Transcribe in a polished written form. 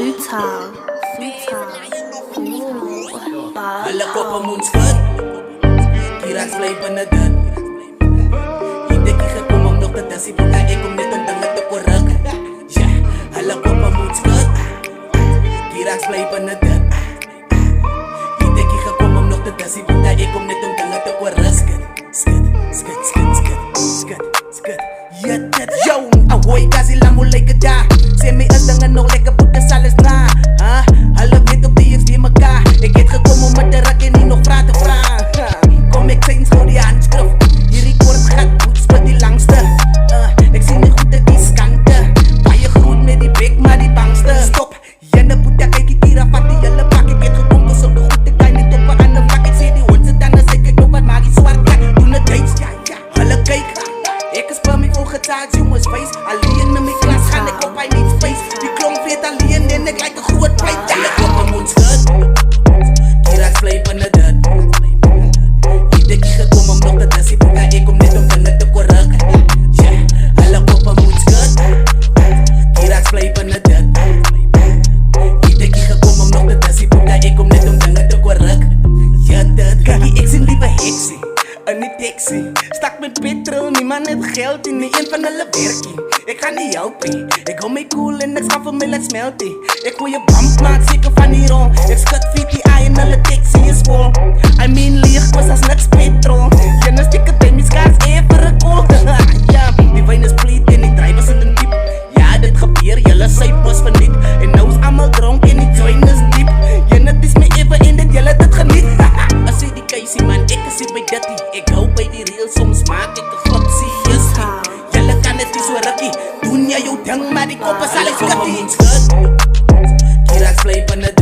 Futile. Hala ko pa moonskat Kiraks fly pa na dat Hindi kika kumamnok na dasi Pagkain kong nitong tangat na kurag Hala ko pa moonskat Kiraks fly pa na dat Hindi kika kumamnok na dasi Pagkain kong nitong tangat na kurag Skat Yo, ahoy kasi lang mulay ka da Semi as na nga no like a puta salas na Alam ito biyang di magka Ikit ka ko mo madara kinino frate fra Comic Saints Korean script I-record gaat boots pa die langste Ik zie niet goed de diskante Baie groen met die big maar die bangste Stop, yan na puta kijk ik hier af wat die jelle pak Ik het gekomen zo de goed ik kan niet op aan de vlak Ik zie die onze dan dan zeg ik nog wat maak ik zwart kijk Doen het dates, alle kijk Ik is pa mijn ogen taart jongens face Alleen in mijn klas gaan ik op hij niet face Die klonk weet alleen en ik lijk een groot pijt Alle kloppen moet schud Kiraks fly pa na dat Hindi kika kumam nog dat nasi Pagka ikom nitong tangat na kurag Alle kloppen moet schud Kiraks fly pa na dat Hindi kika kumam nog dat nasi Pagka ikom nitong tangat na kurag Kaki ik zijn lieve heksie niet taxi, stak met petrol, niemand heeft geld in niet een van alle werkie. Ik ga niet helpen, ik hou mij cool en ik schaf me laat smelten. Ik wil je bump maak, zeker van die rond. Ik schud VTI en alle taxi is vol. I mean leeg, was als niks petrol. Jenna stikken bij mijn skaars even een kool. Ja, die wijn is pleet en die drijvers in de diep. Ja, dit gebeurt, jelle cijfers van niet. En nou is allemaal dronk en die join is diep. Jenna is me even in dit, jelle dat geniet. Als je die Casey man, ik zit bij Datty. Ik hou bij die reel, soms maak ik een grap, serieus. Jelle kan het niet zo rakkie. Doen jij jouw ding, maar die koppen zal ik skattie. Kiraks fly pa na